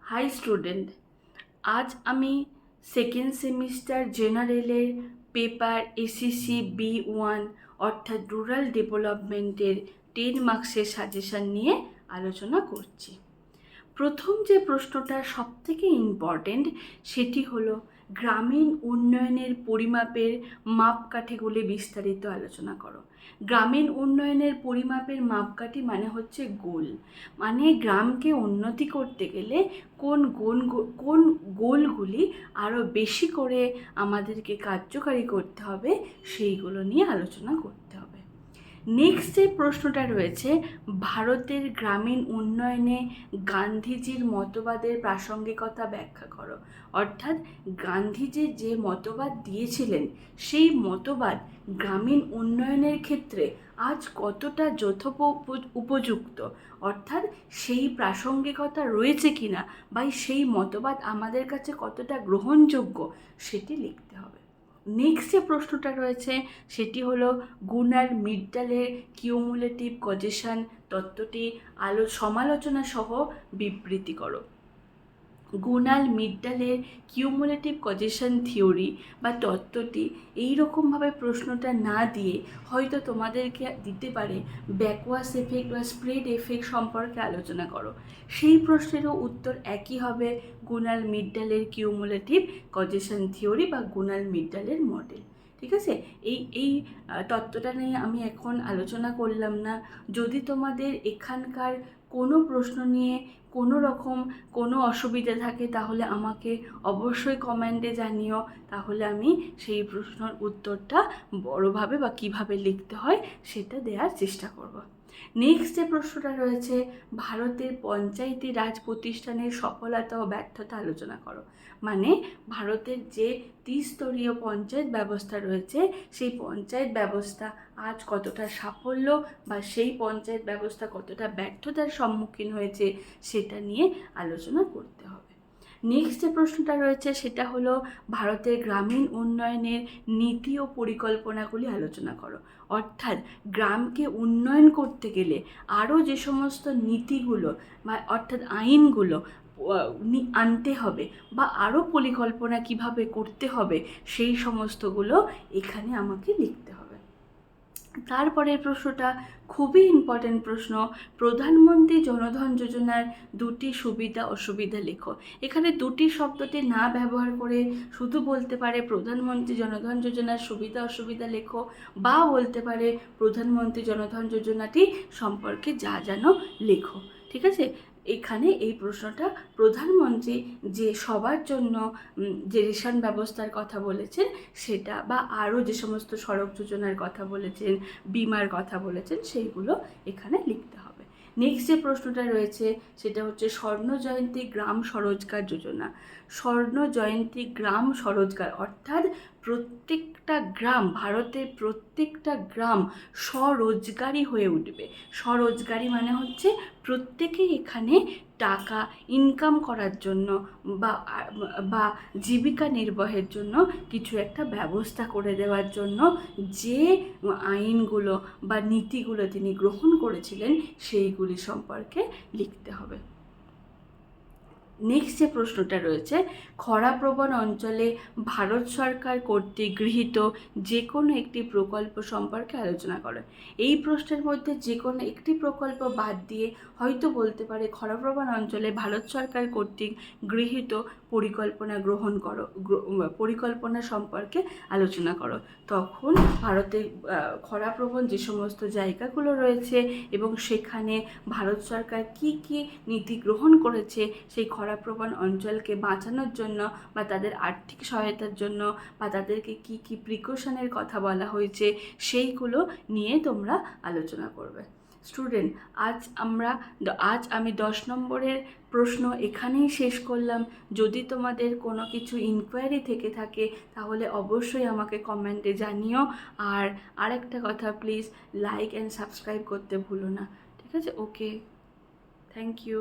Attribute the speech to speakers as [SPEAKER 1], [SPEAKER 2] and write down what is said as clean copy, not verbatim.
[SPEAKER 1] High student, আজ আমি second semester জেনারেলের পেপার এসিসি B1 অর্থাৎ রুরাল ডেভেলপমেন্টের 10 মার্কসের সাজেশন নিয়ে আলোচনা করছি। প্রথম যে প্রশ্নটা সবথেকে ইম্পর্টেন্ট সেটি হলো গ্রামীণ উন্নয়নের পরিমাপের মাপকাঠিগুলি বিস্তারিত আলোচনা করো। গ্রামীণ উন্নয়নের পরিমাপের মাপকাঠি মানে হচ্ছে গোল, মানে গ্রামকে উন্নতি করতে গেলে কোন গোলগুলি আরও বেশি করে আমাদেরকে কার্যকারী করতে হবে সেইগুলো নিয়ে আলোচনা করতে হবে। নেক্সট যে প্রশ্নটা রয়েছে, ভারতের গ্রামীণ উন্নয়নে গান্ধীজির মতবাদের প্রাসঙ্গিকতা ব্যাখ্যা করো। অর্থাৎ গান্ধীজি যে মতবাদ দিয়েছিলেন সেই মতবাদ গ্রামীণ উন্নয়নের ক্ষেত্রে আজ কতটা উপযুক্ত, অর্থাৎ সেই প্রাসঙ্গিকতা রয়েছে কিনা বা সেই মতবাদ আমাদের কাছে কতটা গ্রহণযোগ্য সেটি লিখতে হবে। নেক্সট যে প্রশ্নটা রয়েছে সেটি হলো গুনার মিডডালের কিউমুলেটিভ কজেশন তত্ত্বটি সমালোচনা সহ বিবৃতি করো। গুনাল মিডডালের কিউমুলেটিভ কজেশন থিওরি বা তত্ত্বটি এইরকমভাবে প্রশ্নটা না দিয়ে হয়তো তোমাদেরকে দিতে পারে ব্যাকওয়ার্স এফেক্ট বা স্প্রেড এফেক্ট সম্পর্কে আলোচনা করো। সেই প্রশ্নেরও উত্তর একই হবে, গুনাল মিডডালের কিউমুলেটিভ কজেশন থিওরি বা গুনাল মিডডালের মডেল। ঠিক আছে, এই তত্ত্বটা নিয়ে আমি এখন আলোচনা করলাম না। যদি তোমাদের এখানকার কোনো প্রশ্ন নিয়ে কোনো অসুবিধা থাকে তাহলে আমাকে অবশ্যই কমেন্টে জানিও, তাহলে আমি সেই প্রশ্নের উত্তরটা বড়োভাবে বা কীভাবে লিখতে হয় সেটা দেওয়ার চেষ্টা করব। নেক্সট যে প্রশ্নটা রয়েছে, ভারতের পঞ্চায়েতি রাজ প্রতিষ্ঠানের সফলতা ও ব্যর্থতা আলোচনা করো। মানে ভারতের যে ত্রিস্তরীয় পঞ্চায়েত ব্যবস্থা রয়েছে সেই পঞ্চায়েত ব্যবস্থা আজ কতটা সাফল্য বা সেই পঞ্চায়েত ব্যবস্থা কতটা ব্যর্থতার সম্মুখীন হয়েছে সেটা নিয়ে আলোচনা করতে হবে। নেক্সট যে প্রশ্নটা রয়েছে সেটা হলো ভারতের গ্রামীণ উন্নয়নের নীতি ও পরিকল্পনাগুলি আলোচনা করো। অর্থাৎ গ্রামকে উন্নয়ন করতে গেলে আরও যে সমস্ত নীতিগুলো বা অর্থাৎ আইনগুলো আনতে হবে বা আরও পরিকল্পনা কিভাবে করতে হবে সেই সমস্তগুলো এখানে আমাকে লিখতে হবে। তারপরের প্রশ্নটা খুবই ইম্পর্টেন্ট প্রশ্ন, প্রধানমন্ত্রী জনধন যোজনার দুটি সুবিধা অসুবিধা লেখো। এখানে দুটি শব্দটি না ব্যবহার করে শুধু বলতে পারে প্রধানমন্ত্রী জনধন যোজনার সুবিধা অসুবিধা লেখো, বা বলতে পারে প্রধানমন্ত্রী জনধন যোজনাটি সম্পর্কে যা জানো লেখো। ঠিক আছে, এখানে এই প্রশ্নটা প্রধানমন্ত্রী যে সবার জন্য যে রেশন ব্যবস্থার কথা বলেছেন সেটা, বা আরও যে সমস্ত সড়ক যোজনার কথা বলেছেন, বিমার কথা বলেছেন, সেইগুলো এখানে লিখতে হবে। নেক্সট যে প্রশ্নটা রয়েছে সেটা হচ্ছে স্বর্ণ জয়ন্তী গ্রাম স্বরোজগার যোজনা। স্বর্ণ জয়ন্তী গ্রাম স্বরোজগার অর্থাৎ প্রত্যেকটা গ্রাম, ভারতের প্রত্যেকটা গ্রাম স্বরোজগারী হয়ে উঠবে। স্বরোজগারী মানে হচ্ছে প্রত্যেকেই এখানে টাকা ইনকাম করার জন্য বা জীবিকা নির্বাহের জন্য কিছু একটা ব্যবস্থা করে দেওয়ার জন্য যে আইনগুলো বা নীতিগুলো তিনি গ্রহণ করেছিলেন সেইগুলি সম্পর্কে লিখতে হবে। নেক্সট যে প্রশ্নটা রয়েছে, খরাপ্রবণ অঞ্চলে ভারত সরকার কর্তৃক গৃহীত যে কোনো একটি প্রকল্প সম্পর্কে আলোচনা করো। এই প্রশ্নের মধ্যে যে কোনো একটি প্রকল্প বাদ দিয়ে হয়তো বলতে পারে খরাপ্রবণ অঞ্চলে ভারত সরকার কর্তৃক গৃহীত পরিকল্পনা সম্পর্কে আলোচনা করো। তখন ভারতের খরাপ্রবণ যে সমস্ত জায়গাগুলো রয়েছে এবং সেখানে ভারত সরকার কি কি নীতি গ্রহণ করেছে সেই খরাপ্রবণ অঞ্চলকে বাঁচানোর জন্য বা তাদের আর্থিক সহায়তার জন্য বা তাদেরকে কি কি প্রিকশনের কথা বলা হয়েছে সেইগুলো নিয়ে তোমরা আলোচনা করবে। স্টুডেন্ট, আজ আমি 10 নম্বরের প্রশ্ন এখানেই শেষ করলাম। যদি তোমাদের কোনো কিছু ইনকোয়ারি থেকে থাকে তাহলে অবশ্যই আমাকে কমেন্টে জানিও। আর আরেকটা কথা, প্লিজ লাইক অ্যান্ড সাবস্ক্রাইব করতে ভুলো না। ঠিক আছে, ওকে, থ্যাংক ইউ।